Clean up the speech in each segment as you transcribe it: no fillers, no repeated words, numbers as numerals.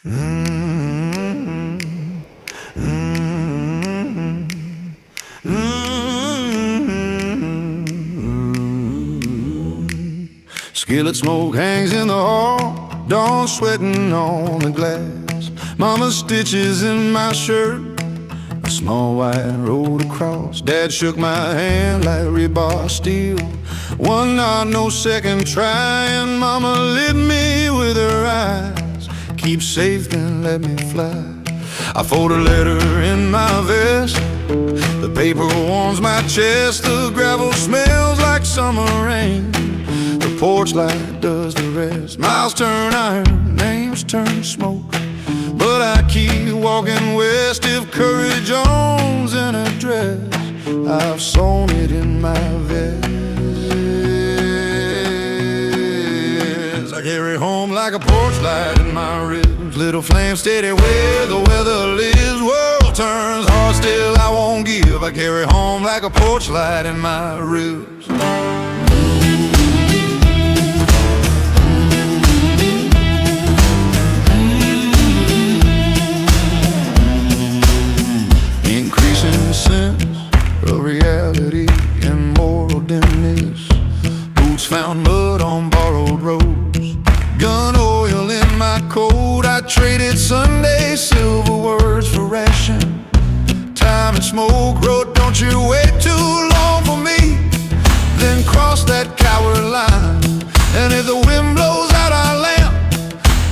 Mm-hmm. Mm-hmm. Mm-hmm. Skillet smoke hangs in the hall, dawn sweating on the glass. Mama stitches in my shirt, a small white road across. Dad shook my hand like rebar steel. One nod, no second try, and Mama lit me with her eyes. Keep safe, then let me fly. I fold a letter in my vest. The paper warms my chest. The gravel smells like summer rain. The porch light does the rest. Miles turn iron, names turn smoke, but I keep walking west. If courage owns an address, I've sewn it in my vest. I carry home like a porch light in my ribs. Little flame steady where the weather lives. World turns hard, still I won't give. I carry home like a porch light in my ribs. Increasing sense of reality and moral dimness. Boots found mud on borrowed roads. Gun oil in my coat. I traded Sunday silver words for ration. Time and smoke wrote, don't you wait too long for me, then cross that coward line. And if the wind blows out our lamp,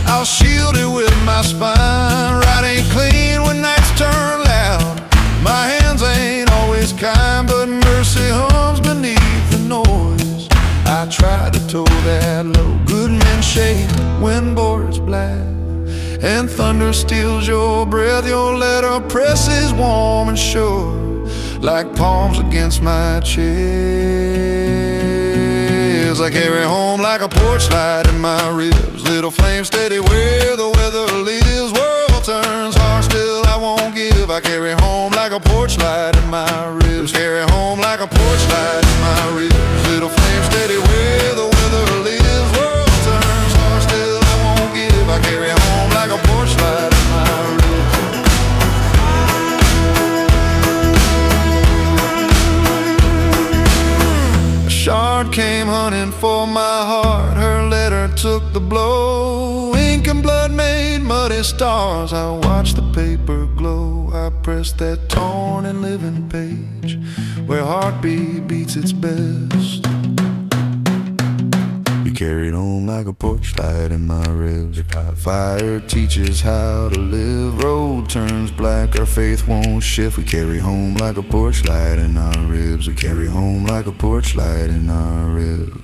I'll shield it with my spine. Right ain't clean when nights turn loud. My hands ain't always kind, but mercy hums beneath the noise. I try to toe that low. Good men shake when boards black, and thunder steals your breath. Your letter presses warm and sure, like palms against my chest. I carry home like a porch light in my ribs. Little flame steady where the weather lives. World turns hard, still I won't give. I carry home like a porch light in my ribs. Carry home like a porch light in my ribs. Little flame steady where the weather lives. World turns hard, still I won't give. I carry home like a porch light in my ribs. A shard came hunting for my heart. Her letter took the blow. Ink and blood made muddy stars. I watched the paper glow. I pressed that torn and living page where heartbeat beats its best. You carried home like a porch light in my ribs. Fire teaches how to live. Road turns black, our faith won't shift. We carry home like a porch light in our ribs. We carry home like a porch light in our ribs.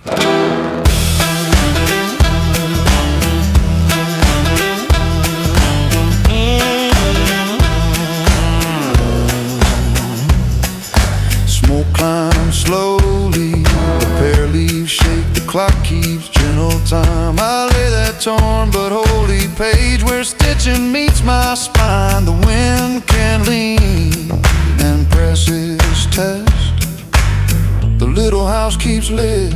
Smoke climbs slowly, the pear leaves shake, the clock keeps gentle time. I lay that torn but holy page where stitching meets my spine. The wind can lean and presses test. The little house keeps lit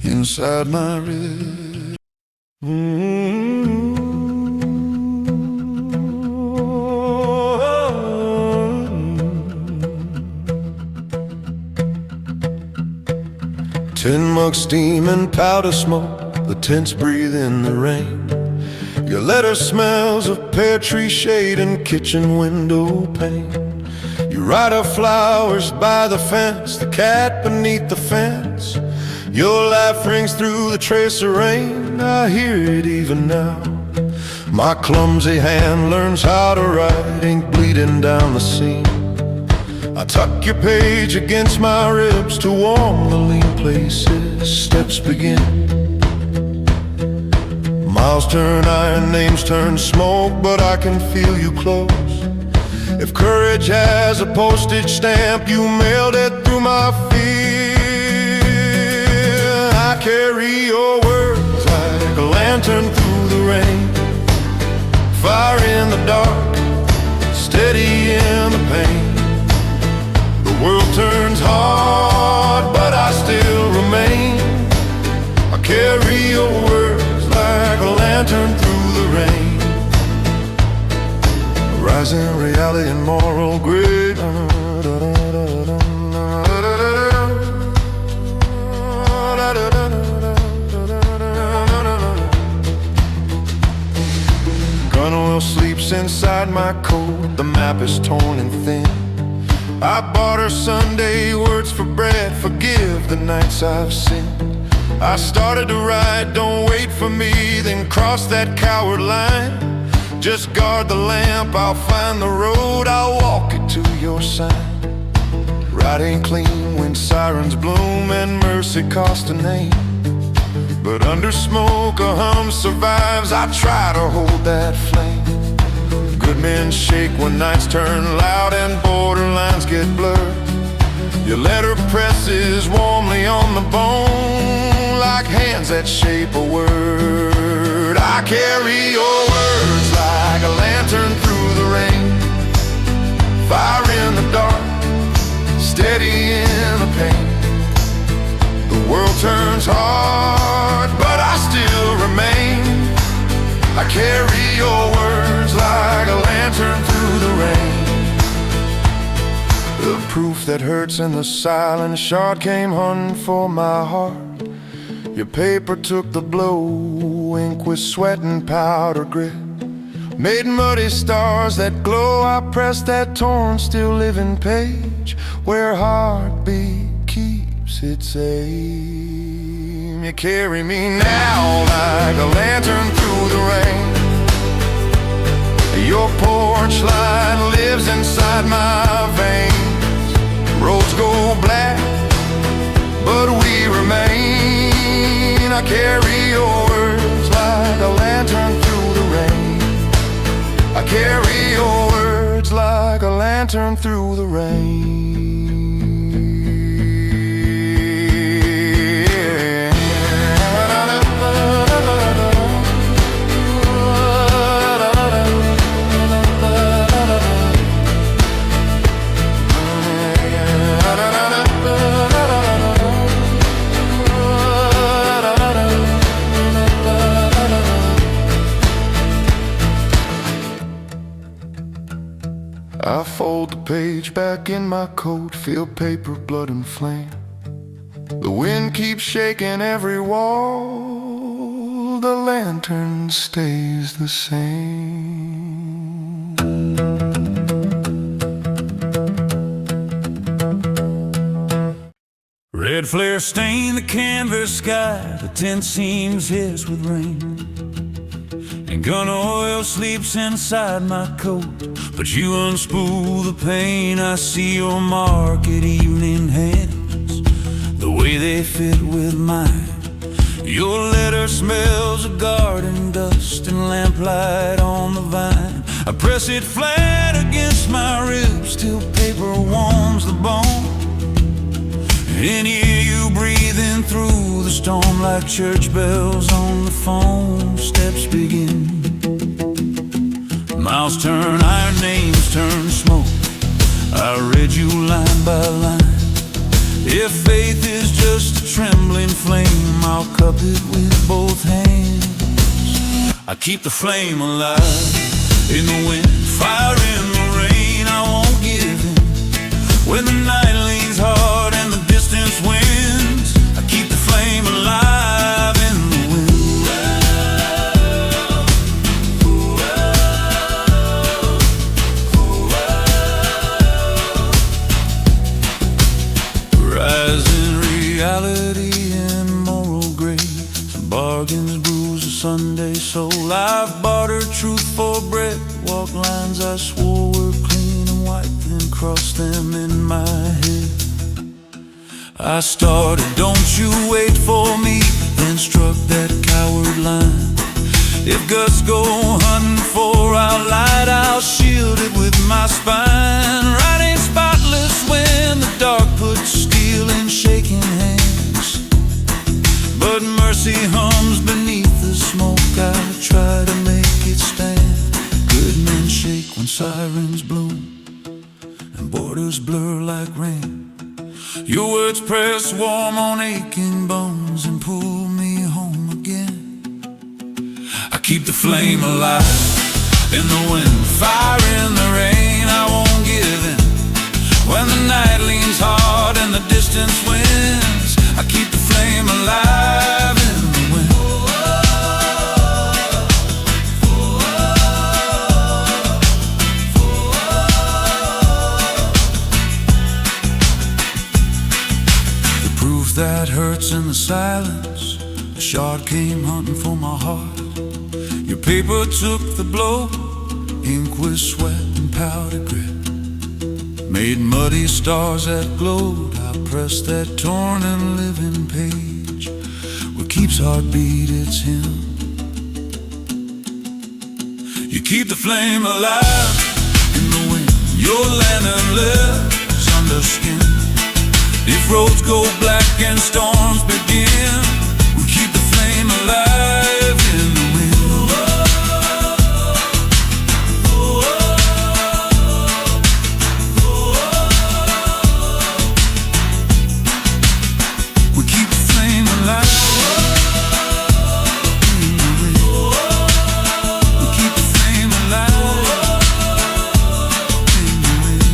inside my ribs. 10 mugs steam and powder smoke, the tents breathe in the rain. Your letter smells of pear tree shade and kitchen window pane. You write her flowers by the fence, the cat beneath the fence. Your laugh rings through the trace of rain, I hear it even now. My clumsy hand learns how to write, ink bleeding down the seam. I tuck your page against my ribs to warm the lean places. Steps begin. Miles turn iron, names turn smoke, but I can feel you close. If courage has a postage stamp, you mailed it through my fear. I carry your words like a lantern through the rain. Fire in the dark, steady in the pain. The world turns hard, but I still remain. I carry your word sleeps inside my coat. The map is torn and thin. I bought her Sunday words for bread. Forgive the nights I've sinned. I started to write, don't wait for me, then cross that coward line. Just guard the lamp, I'll find the road, I'll walk it to your sign. Right ain't clean when sirens bloom and mercy costs a name. But under smoke a hum survives, I try to hold that flame. Good men shake when nights turn loud and borderlines get blurred. Your letter presses warmly on the bone, like hands that shape a word. I carry your words like a lantern through the rain. Fire in the dark, steady in the pain. The world turns hard, but I still remain. I carry your words like a lantern through the rain. The proof that hurts in the silent shard came hunting for my heart. Your paper took the blow, ink with sweat and powder grit. Made muddy stars that glow. I pressed that torn, still living page where heartbeat keeps its aim. You carry me now like a lantern through the rain. Your porch light lives inside my veins. Roads go black, but we remain. I carry your words like a lantern through the rain. I carry your words like a lantern through the rain. I fold the page back in my coat, feel paper, blood and flame. The wind keeps shaking every wall, the lantern stays the same. Red flare stain the canvas sky, the tent seams hiss with rain. And gun oil sleeps inside my coat, but you unspool the pain. I see your market evening hands, the way they fit with mine. Your letter smells of garden dust and lamplight on the vine. I press it flat against my ribs till paper warms the bone. And hear you breathing through the storm like church bells on the phone. Steps begin, miles turn, iron names turn smoke. I read you line by line. If faith is just a trembling flame, I'll cup it with both hands. I keep the flame alive in the wind, fire in the rain. I won't give in when the night leans hard and the distance wins. I keep the flame alive in the wind. Rising reality and moral grace, bargains bruise a Sunday soul. I've bartered truth for bread, walk lines I swore were clean and white, then crossed them in my head. I started, don't you wait for me, then struck that coward line. If guts go hunting for our light, I'll shield it with my spine. Right ain't spotless when the dark puts steel in shaking hands, but mercy hums beneath the smoke. I try to make it stand. Good men shake when sirens bloom and borders blur like rain. Your words press warm on aching bones and pull me home again. I keep the flame alive in the wind, fire in the rain. I won't give in when the night leans hard and the distance wins. I keep the flame alive in the wind. hurts in the silence. A shot came hunting for my heart. Your paper took the blow, ink with sweat and powder grit, made muddy stars that glowed. I pressed that torn and living page. What keeps heartbeat, it's him. You keep the flame alive in the wind. Your lantern lives under skin. If roads go black and storms begin, we keep the flame alive in the wind. We keep the flame alive in the wind. We keep the flame alive in the wind.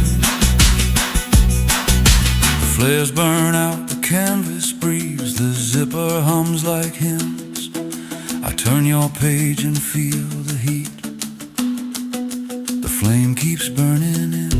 The flares burn out, the canvas breathes, the zipper hums like hymns. I turn your page and feel the heat. The flame keeps burning in.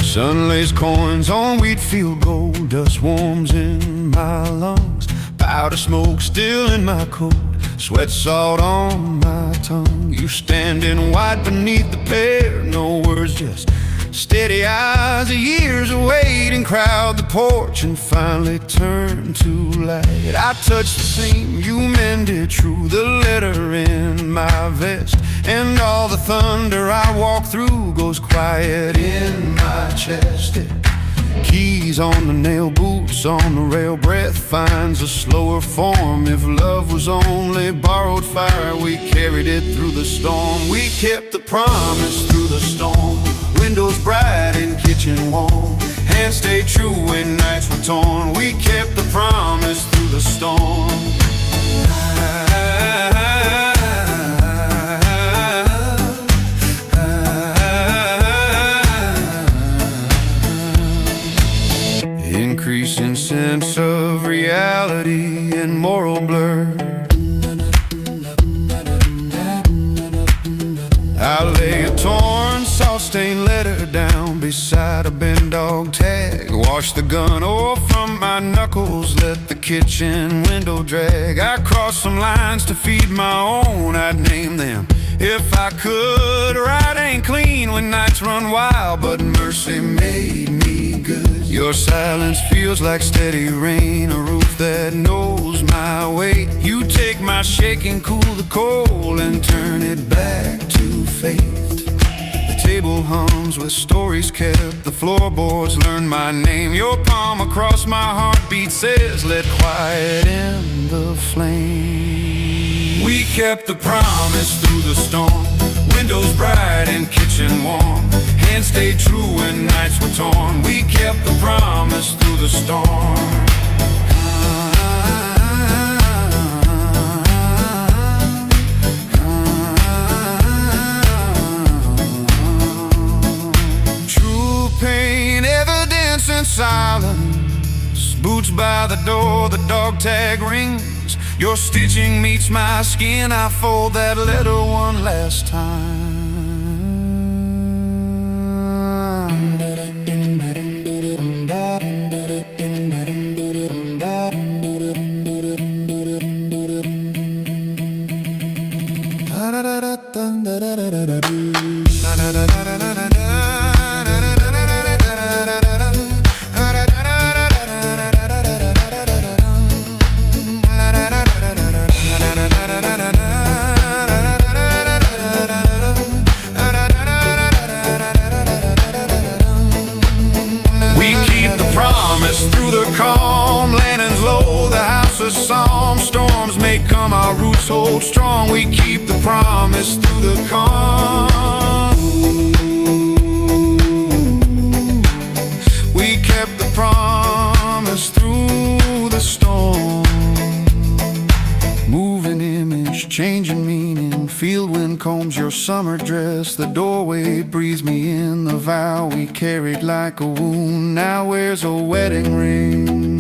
Sun lays coins on wheat field gold, dust warms in my lungs, powder smoke still in my coat, sweat salt on my tongue. You standing white beneath the pear, no words, just steady eyes. The years of waiting crowd the porch and finally turn to light. I touch the seam you mended true, the letter in my vest, and all the thunder I walk through goes quiet in my chest. Keys on the nail, boots on the rail, breath finds a slower form. If love was only borrowed fire, we carried it through the storm. We kept the promise through the storm. Windows bright and kitchen warm, hands stayed true when nights were torn. We kept the promise through the storm. Increasing sense of reality and moral blur. I lay a torn, salt-stained letter down beside a bent dog tag. Wash the gun off from my knuckles, let the kitchen window drag. I crossed some lines to feed my own, I'd name them if I could. Right ain't clean when nights run wild, but mercy made me good. Your silence feels like steady rain, a roof that knows my weight. You take my shaking, cool the cold, and turn it back to faith. The table hums with stories kept, the floorboards learn my name. Your palm across my heartbeat says, let quiet in the flame. We kept the promise through the storm. Windows bright and kitchen warm, hands stayed true when nights were torn. We kept the promise through the storm. True pain, evidence and silence. Boots by the door, the dog tag rings. Your stitching meets my skin, I fold that letter one last time. Through the calm, landing's low, the house is psalm. Storms may come, our roots hold strong. We keep the promise through the calm. We kept the promise through the storm. Moving image, changing meaning, feel field wind combs your summer dress. The doorway breathes me in. The vow we carried like a wound now wears a wedding ring.